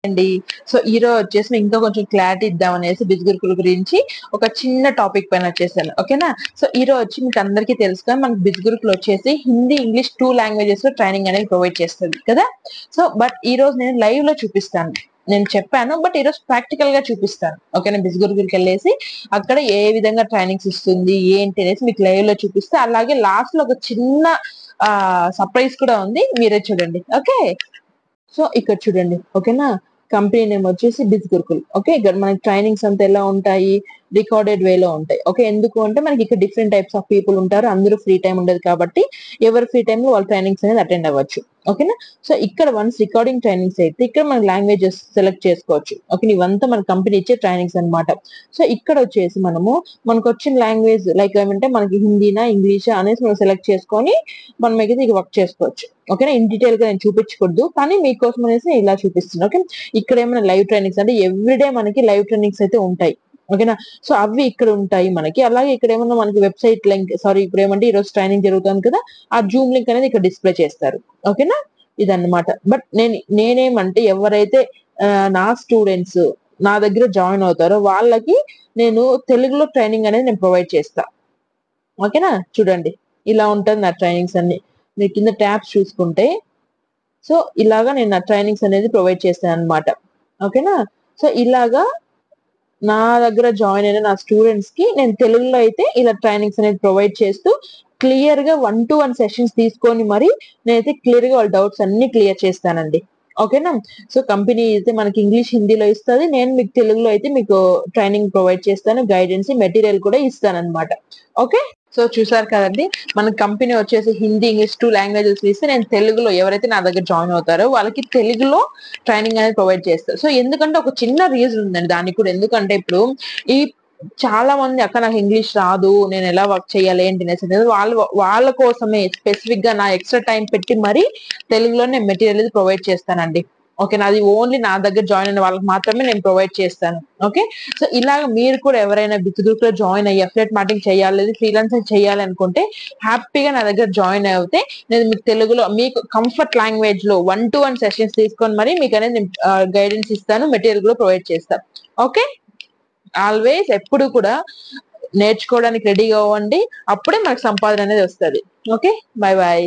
అండి. సో ఈ రోజు వచ్చేసి మీకు ఇంకా కొంచెం క్లారిటీ ఇద్దాం అనేసి బిజ్గురుకుల గురించి ఒక చిన్న టాపిక్ పైన వచ్చేసాను. ఓకేనా? సో ఈ రోజు వచ్చి మీకు అందరికీ తెలుసు కదా, మనకి బిజ్గురుకులు వచ్చేసి హిందీ, ఇంగ్లీష్ 2 లాంగ్వేజెస్ లో ట్రైనింగ్ అనేది ప్రొవైడ్ చేస్తుంది కదా. సో బట్ ఈ రోజు నేను లైవ్ లో చూపిస్తాను. నేను చెప్పాను బట్ ఈ రోజు ప్రాక్టికల్ గా చూపిస్తాను. ఓకేనా? బిజ్గురుకులకి వెళ్ళేసి అక్కడ ఏ విధంగా ట్రైనింగ్స్ ఇస్తుంది ఏంటి అనేసి మీకు లైవ్ లో చూపిస్తే, అలాగే లాస్ట్ లో ఒక చిన్న సర్ప్రైజ్ కూడా ఉంది, మీరే చూడండి. ఓకే, సో ఇక్కడ చూడండి. ఓకేనా? కంపెనీ నేమ్ వచ్చేసి బిజ్గురుకుల్. ఓకే, ఇక్కడ మనకి ట్రైనింగ్స్ అంతా ఎలా ఉంటాయి, రికార్డెడ్ వేలో ఉంటాయి. ఓకే, ఎందుకు అంటే మనకి ఇక్కడ డిఫరెంట్ టైప్స్ ఆఫ్ పీపుల్ ఉంటారు, అందరూ ఫ్రీ టైం ఉండదు కాబట్టి ఎవరు ఫ్రీ టైం లో వాళ్ళ ట్రైనింగ్స్ అనేది అటెండ్ అవ్వచ్చు. ఓకేనా? సో ఇక్కడ వన్స్ రికార్డింగ్ ట్రైనింగ్స్ అయితే ఇక్కడ మన లాంగ్వేజెస్ సెలెక్ట్ చేసుకోవచ్చు. ఓకే, ఇవంతా మన కంపెనీ ఇచ్చే ట్రైనింగ్స్ అనమాట. సో ఇక్కడ వచ్చేసి మనకు వచ్చిన లాంగ్వేజ్ లైక్ ఏమంటే మనకి హిందీనా ఇంగ్లీషా అనేసి మనం సెలెక్ట్ చేసుకొని మనం అయితే ఇక వర్క్ చేసుకోవచ్చు. ఓకేనా? ఇన్ డీటెయిల్ గా నేను చూపించకూడదు, కానీ మీకోసం అనేసి నేను ఇలా చూపిస్తున్నాను. ఓకే, ఇక్కడ ఏమైనా లైవ్ ట్రైనింగ్స్ అంటే ఎవ్రీడే మనకి లైవ్ ట్రైనింగ్స్ అయితే ఉంటాయి. ఓకేనా? సో అవి ఇక్కడ ఉంటాయి మనకి. అలాగే ఇక్కడ ఏమన్నా మనకి వెబ్సైట్ లింక్, సారీ ఇప్పుడు ఏమంటే ఈ రోజు ట్రైనింగ్ జరుగుతుంది కదా, ఆ జూమ్ లింక్ అనేది ఇక్కడ డిస్ప్లే చేస్తారు. ఓకేనా? ఇదన్నమాట. బట్ నేనేమంటే ఎవరైతే నా స్టూడెంట్స్ నా దగ్గర జాయిన్ అవుతారో వాళ్ళకి నేను తెలుగులో ట్రైనింగ్ అనేది నేను ప్రొవైడ్ చేస్తా. ఓకేనా? చూడండి, ఇలా ఉంటుంది నా ట్రైనింగ్స్ అన్ని. మీరు కింద ట్యాబ్స్ చూసుకుంటే సో ఇలాగా నేను నా ట్రైనింగ్స్ అనేది ప్రొవైడ్ చేస్తాను అనమాట. ఓకేనా? సో ఇలాగా నా దగ్గర జాయిన్ అయిన నా స్టూడెంట్స్ కి నేను తెలుగులో అయితే ఇలా ట్రైనింగ్స్ అనేది ప్రొవైడ్ చేస్తూ క్లియర్ గా 1-to-1 సెషన్స్ తీసుకొని మరి నేనైతే క్లియర్ గా వాళ్ళ డౌట్స్ అన్ని క్లియర్ చేస్తానండి. ఓకేనా? సో కంపెనీ అయితే మనకి ఇంగ్లీష్ హిందీలో ఇస్తుంది, నేను మీకు తెలుగులో అయితే మీకు ట్రైనింగ్ ప్రొవైడ్ చేస్తాను, గైడెన్స్ మెటీరియల్ కూడా ఇస్తాను అనమాట. ఓకే, సో చూసారు కదండి, మన కంపెనీ వచ్చేసి హిందీ ఇంగ్లీష్ 2 లాంగ్వేజెస్ ఇస్తే నేను తెలుగులో ఎవరైతే నా దగ్గర జాయిన్ అవుతారో వాళ్ళకి తెలుగులో ట్రైనింగ్ అనేది ప్రొవైడ్ చేస్తారు. సో ఎందుకంటే ఒక చిన్న రీజన్ ఉందండి దానికి కూడా. ఎందుకంటే ఇప్పుడు ఈ చాలా మంది అక్క నాకు ఇంగ్లీష్ రాదు, నేను ఎలా వర్క్ చేయాలి ఏంటి అనేది వాళ్ళ కోసమే స్పెసిఫిక్ గా నా ఎక్స్ట్రా టైం పెట్టి మరి తెలుగులో నేను మెటీరియల్ ప్రొవైడ్ చేస్తానండి. ఓకే, నాది ఓన్లీ నా దగ్గర జాయిన్ అయిన వాళ్ళకి మాత్రమే నేను ప్రొవైడ్ చేస్తాను. ఓకే, సో ఇలాగ మీరు కూడా ఎవరైనా బిగ్ గ్రూప్ లో జాయిన్ అయ్యి అఫిలియేట్ మార్కెటింగ్ చేయాలి, ఫ్రీలాన్సింగ్ చేయాలి అనుకుంటే హ్యాపీగా నా దగ్గర జాయిన్ అవుతే నేను మీకు తెలుగులో మీకు కంఫర్ట్ లాంగ్వేజ్ లో 1-to-1 సెషన్స్ తీసుకొని మరి మీకు అనేది గైడెన్స్ ఇస్తాను, మెటీరియల్ కూడా ప్రొవైడ్ చేస్తాను. ఓకే, ఆల్వేస్ ఎప్పుడు కూడా నేర్చుకోవడానికి రెడీగా అవ్వండి, అప్పుడే మనకు సంపాదన అనేది వస్తుంది. Okay, bye bye.